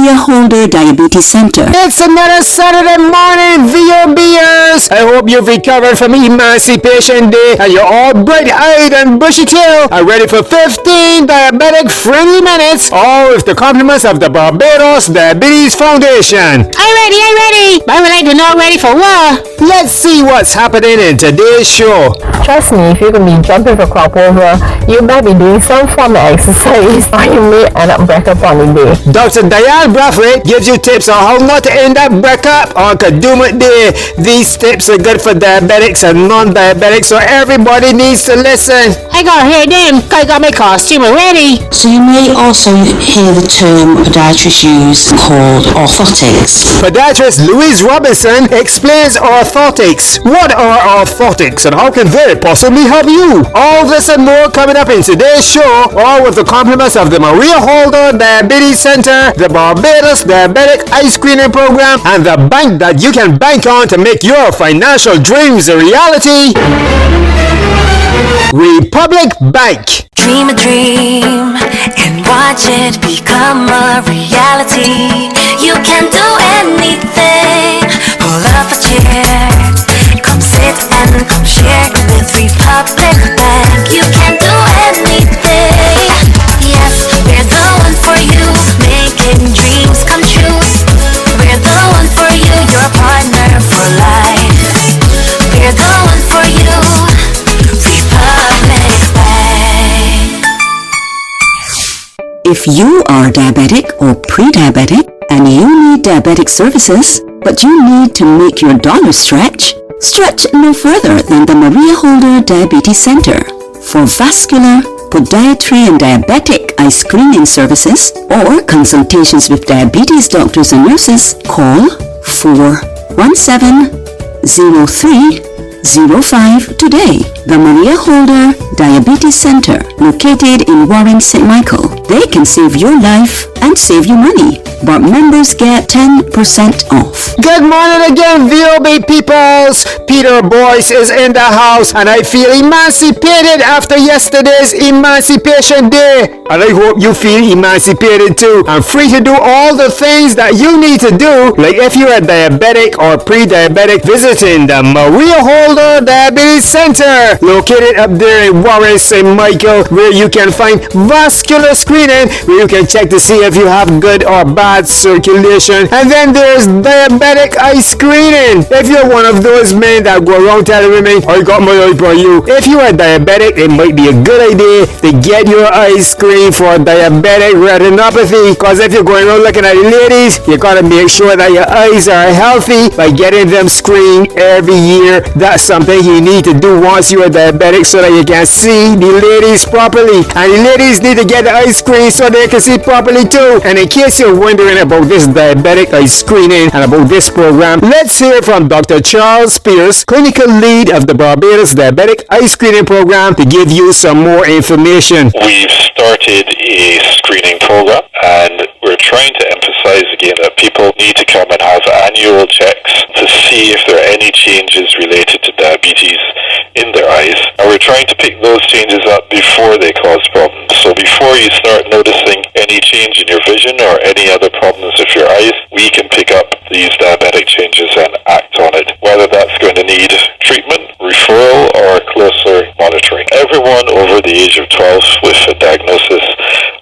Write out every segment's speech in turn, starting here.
Maria Holder Diabetes Center. It's another Saturday morning, VOBers! I hope you've recovered from Emancipation Day and you're all bright-eyed and bushy-tailed and ready for 15 diabetic-friendly minutes, all with the compliments of the Barbados Diabetes Foundation. I'm ready. I would like to know ready for what? Let's see what's happening in today's show. Trust me, if you're going to be jumping for crop over, you might be doing some form of exercise or you may end up break up on the day. Dr. Diane Brathwaite gives you tips on how not to end up break up on Kadooment Day. These tips are good for diabetics and non-diabetics, so everybody needs to listen. I gotta hear them. I got my costume already. So you may also hear the term podiatrists use called orthotics. Podiatrist Louise Robinson explains orthotics. What are orthotics and how can they possibly help you? All this and more coming up in today's show, all with the compliments of the Maria Holder Diabetes Center, the Barbados Diabetic Eye Screening Program, and the bank that you can bank on to make your financial dreams a reality. Republic Bank. Dream a dream and watch it become a reality. You can do anything. Pull up a chair, come sit and come share with Republic Bank. You can do anything. Yes, we're the one for you, making dreams come true. We're the one for you, your partner for life. We're the one for you, Republic Bank. If you are diabetic or pre-diabetic and you need diabetic services, but you need to make your dollar stretch no further than the Maria Holder Diabetes Center. For vascular, podiatry and diabetic eye screening services or consultations with diabetes doctors and nurses, call 417-0305 today. The Maria Holder Diabetes Center, located in Warren, St. Michael. They can save your life and save you money, but members get 10% off. Good morning again, VOB peoples. Peter Boyce is in the house and I feel emancipated after yesterday's Emancipation Day. And I hope you feel emancipated too and free to do all the things that you need to do, like if you're a diabetic or pre-diabetic visiting the Maria Holder Diabetes Center, located up there in Warren, St. Michael, where you can find vascular screening, where you can check to see if you have good or bad circulation. And then there's diabetic eye screening. If you're one of those men that go around telling women, I got my eye for you. If you are diabetic, it might be a good idea to get your eyes screened for diabetic retinopathy. Because if you're going around looking at the ladies, you gotta make sure that your eyes are healthy by getting them screened every year. That's something you need to do once you're diabetic so that you can see the ladies properly. And the ladies need to get the eye screen so they can see properly too. And in case you're wondering about this diabetic eye screening and about this program, let's hear from Dr. Charles Pierce, clinical lead of the Barbados Diabetic Eye Screening Program, to give you some more information. We've started a screening program and we're trying to emphasize again that people need to come and have annual checks to see if there are any changes related to diabetes in their eyes. And we're trying to pick those changes up before they cause problems. So before you start noticing any change in your vision or any other problems with your eyes, we can pick up these diabetic changes and act on it, whether that's going to need treatment, referral, or closer monitoring. Everyone over the age of 12 with a diagnosis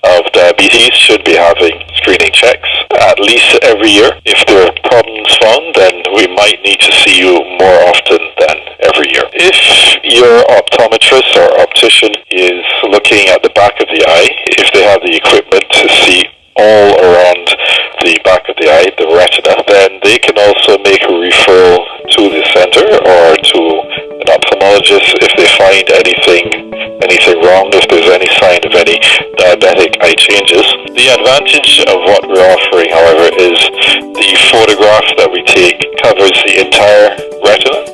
of diabetes should be having screening checks at least every year. If there are problems found, then we might need to see you more often than every year. If your optometrist or optician is looking at the back of the eye, if they have the equipment to see all around the back of the eye, the retina, then they can also make a referral to the center or to an ophthalmologist if they find anything wrong, if there's any sign of any diabetic eye changes. The advantage of what we're offering, however, is the photograph that we take covers the entire retina,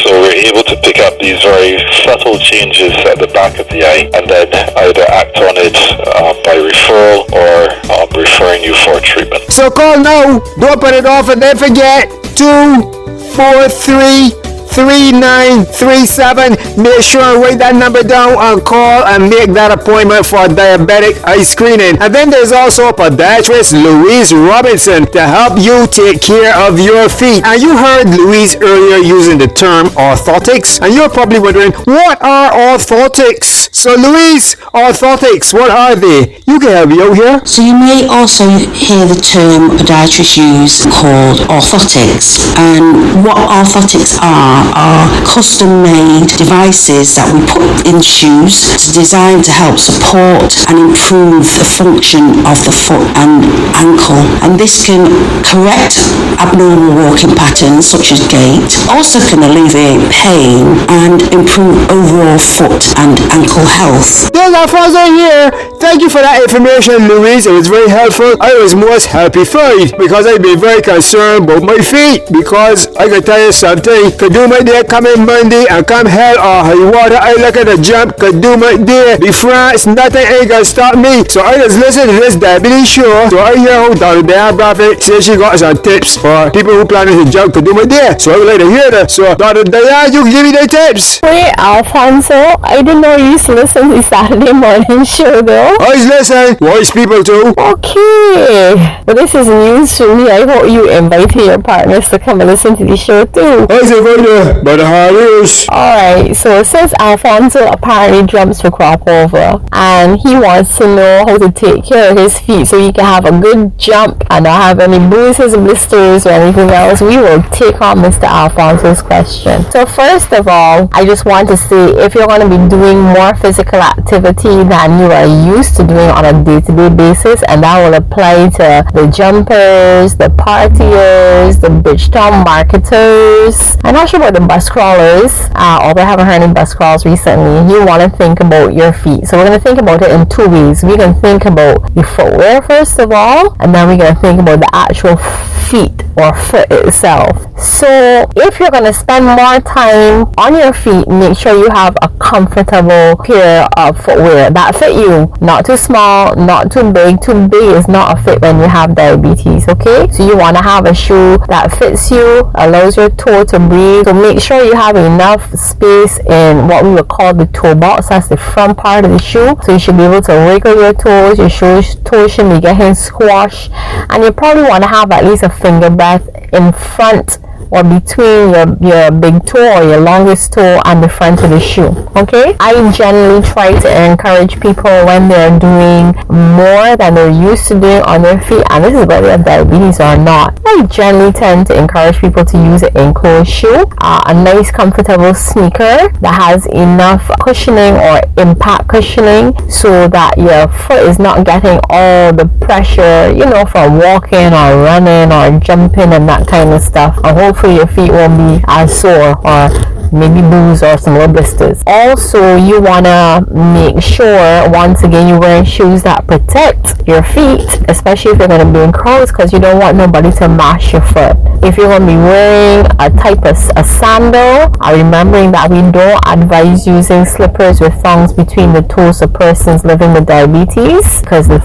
so we're able to pick up these very subtle changes at the back of the eye and then either act on it by referral or referring you for treatment. So call now, don't put it off and then forget, 243 3937. Make sure and write that number down and call and make that appointment for diabetic eye screening. And then there's also podiatrist Louise Robinson to help you take care of your feet. And you heard Louise earlier using the term orthotics, and you're probably wondering, what are orthotics? So Louise, orthotics, what are they? You can help me out here. So you may also hear the term podiatrists use called orthotics. And what orthotics are custom-made devices that we put in shoes designed to help support and improve the function of the foot and ankle. And this can correct abnormal walking patterns such as gait, also can alleviate pain and improve overall foot and ankle health. There's Alfonso here. Thank you for that information, Louise. It was very helpful. I was most happy-fied because I've been very concerned about my feet, because I can tell you something. Kadooment Day coming Monday, and come hell or high water, I look at the jump. Kadooment Day, the France, nothing ain't gonna stop me. So I just listen to this diabetes show. So I hear how Dr. Diane Bradford says she got some tips for people who planning to jump Kadooment Day. So I would like to hear that. So Dr. Diane, you can give me the tips. Wait, Alfonso, I didn't know you used to listen to Saturday morning show though. I listen. Watch people too. Okay, but this is news to me. I hope you invited your partners to come and listen to the show too. I say right there, but the hard is. Alright, so since Alfonso apparently jumps for crop over, and he wants to know how to take care of his feet so he can have a good jump and not have any bruises, blisters, or anything else, we will take on Mr. Alfonso's question. So first of all, I just want to say, if you're going to be doing more physical activity than you are used to doing on a day-to-day basis, and that will apply to the jumpers, the partiers, the Bridgetown marketers. I'm not sure about the bus crawlers, although I haven't heard any bus crawls recently. You want to think about your feet. So we're going to think about it in two ways. We can think about the footwear first of all, and then we're going to think about the actual feet or foot itself. So if you're going to spend more time on your feet, make sure you have a comfortable pair of footwear that fit you. Not too small, not too big. Too big is not a fit when you have diabetes, okay? So you want to have a shoe that fits you, allows your toe to breathe. So make sure you have enough space in what we would call the toe box. That's the front part of the shoe. So you should be able to wiggle your toes. Your toes shouldn't be getting squashed. And you probably want to have at least a finger breadth in front or between your big toe or your longest toe and the front of the shoe. Okay, I generally try to encourage people when they're doing more than they're used to doing on their feet, and this is whether they have diabetes or not. I generally tend to encourage people to use an enclosed shoe, a nice comfortable sneaker that has enough cushioning or impact cushioning so that your foot is not getting all the pressure, you know, from walking or running or jumping and that kind of stuff. And hopefully your feet won't be as sore or maybe bruise or some little blisters. Also, you want to make sure, once again, you're wearing shoes that protect your feet, especially if you're going to be in crowds, because you don't want nobody to mash your foot. If you're going to be wearing a type of a sandal, remembering that we don't advise using slippers with thongs between the toes of persons living with diabetes, because the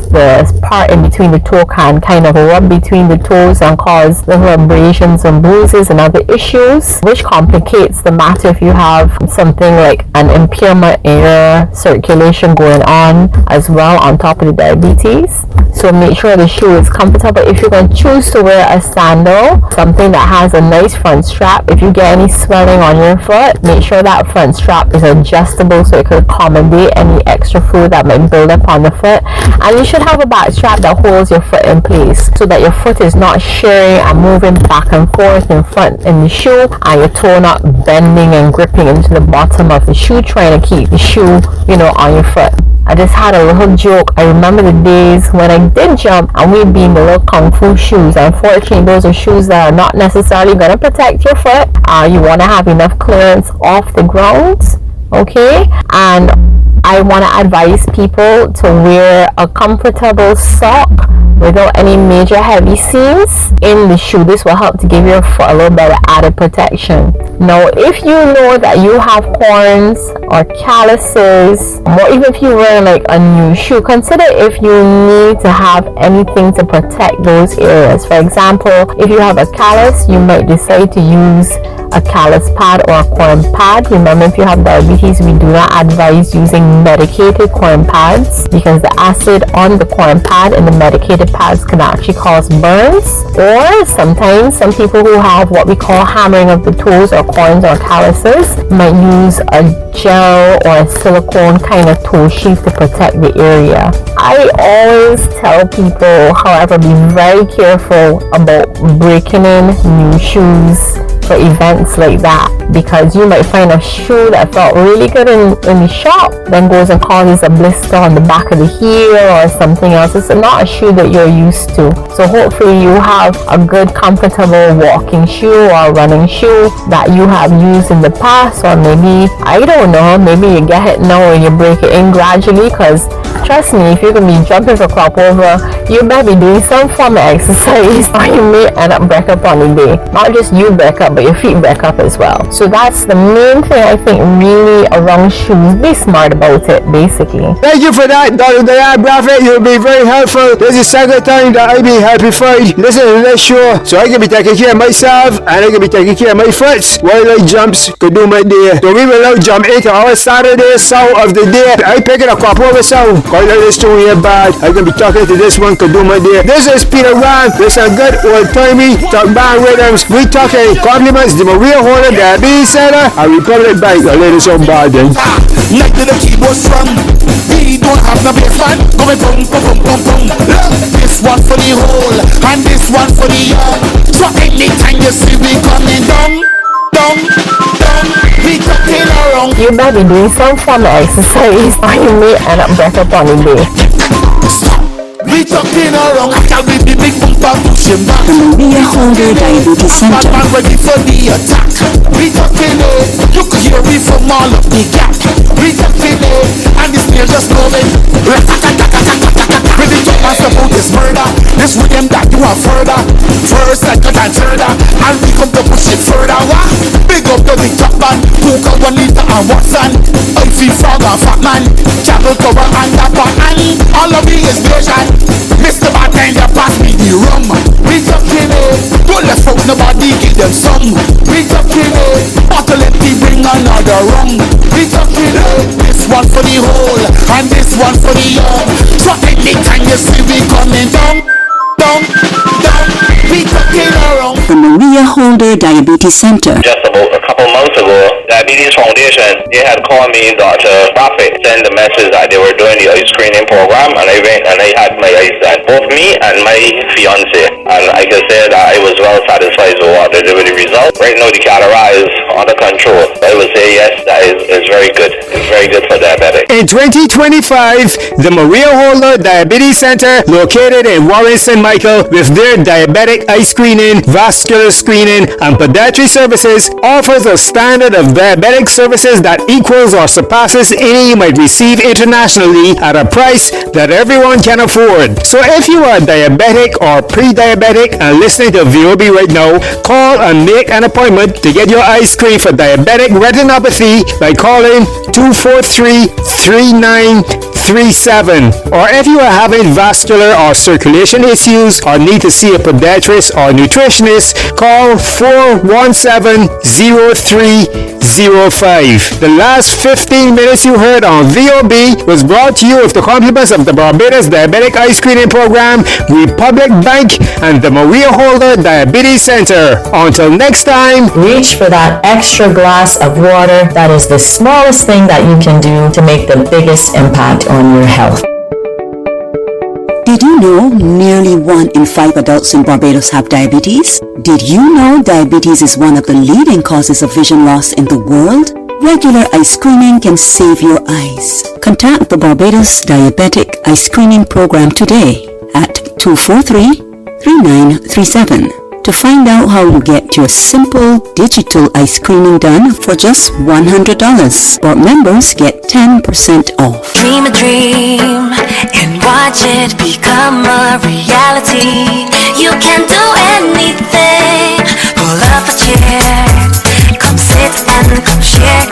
part in between the toe can kind of rub between the toes and cause little abrasions and bruises and other issues, which complicates the matter if you have something like an impairment in your circulation going on as well on top of the diabetes. So make sure the shoe is comfortable. If you're going to choose to wear a sandal, something that has a nice front strap, if you get any swelling on your foot, make sure that front strap is adjustable so it could accommodate any extra fluid that might build up on the foot. And you should have a back strap that holds your foot in place so that your foot is not shearing and moving back and forth in front in the shoe, and your toe not bending and gripping into the bottom of the shoe, trying to keep the shoe, you know, on your foot. I just had a little joke. I remember the days when I did jump and we'd be in the little kung fu shoes. Unfortunately, those are shoes that are not necessarily going to protect your foot. You want to have enough clearance off the ground, okay? And I want to advise people to wear a comfortable sock without any major heavy seams in the shoe. This will help to give your foot a little bit of added protection. Now, if you know that you have corns or calluses, or even if you're wearing like a new shoe, consider if you need to have anything to protect those areas. For example, if you have a callus, you might decide to use a callus pad or a corn pad. Remember, if you have diabetes, we do not advise using medicated corn pads because the acid on the corn pad and the medicated pads can actually cause burns. Or sometimes some people who have what we call hammering of the toes or corns or calluses might use a gel or a silicone kind of toe sheath to protect the area. I always tell people, however, be very careful about breaking in new shoes for events like that, because you might find a shoe that felt really good in the shop, then goes and causes a blister on the back of the heel or something else. It's not a shoe that you're used to. So hopefully you have a good, comfortable walking shoe or running shoe that you have used in the past, or maybe, I don't know, maybe you get it now and you break it in gradually, because trust me, if you're going to be jumping for crop over, you better be doing some form of exercise or you may end up break up on the day. Not just you break up, but your feet break up as well. So that's the main thing I think really around shoes. Be smart about it, basically. Thank you for that, Dr. Diane Braffett. You'll be very helpful. This is the second time that I've been helpified listening to this show, so I can be taking care of myself and I can be taking care of my friends while I jumps Kadooment Day. So we will now jump into our Saturday song of the day. I pick it a crop over song. Call it this tune here bad. I can be talking to this one Kadooment Day. This is Peter Grant. This is a good old-timey talk band rhythms. We talking compliments to Maria Holder, Diabetes Center, and Republic Bank. I lay this on bad then. Like the keyboard strum, we don't have no bassline. Going boom, boom, boom, boom, boom. This one for the whole, and this one for the young. So anytime you see we coming down, down, down, we talking around. You better be doing some form of exercise or you may end up break up on the day. We talking around, I can be the big bumper pushing back. The Maria Holder Diabetes Center. Man ready for the attack. We talking it, you can hear me from all of the gap. We talking it, and the snail just moving. Ready to ask about this murder. This with them that you are further. First, second, and third, and we come to push it further. What? Big up to the top man, who got 1 liter and Watson. I feel frog and fat man, travel cover and dapper, and all of me is vision. Mr. Bartender, pass me the rum. We talking it, don't let folk nobody give them some. We talking it, bottle empty, bring another rum. We talking it, this one for the whole, and this one for the young. So anytime you see we coming down, down, down, we talking around. The Maria Holder Diabetes Center. Just about a couple months ago, Diabetes Foundation, they had called me, Dr. Braffett, send the message that they were doing the eye screening program, and I went and I had my eyes done, both me and my fiance, and I can say that I was well satisfied with what they did with the result. Right now the cataract is under control. I would say yes, that is very good. It's very good for diabetic. In 2025, the Maria Holder Diabetes Center, located in Warren St. Michael, with their diabetic eye screening, vascular screening, and podiatry services, offers a standard of diabetic services that equals or surpasses any you might receive internationally at a price that everyone can afford. So if you are diabetic or pre-diabetic and listening to VOB right now, call and make an appointment to get your eye screened for diabetic retinopathy by calling 243-3937. Or if you are having vascular or circulation issues or need to see a podiatrist or nutritionist, call 417-0305. The last 15 minutes you heard on VOB was brought to you with the compliments of the Barbados Diabetic Eye Screening Program, Republic Bank, and the Maria Holder Diabetes Center. Until next time, reach for that extra glass of water. That is the smallest thing that you can do to make the biggest impact on your health. Did you know nearly 1 in 5 adults in Barbados have diabetes? Did you know diabetes is one of the leading causes of vision loss in the world? Regular eye screening can save your eyes. Contact the Barbados Diabetic Eye Screening Program today at 243-3937 to find out how you get your simple digital eye screening done for just $100. Or members get 10% off. Dream a dream and watch it become a reality. You can do anything. Pull up a chair, come sit and come share.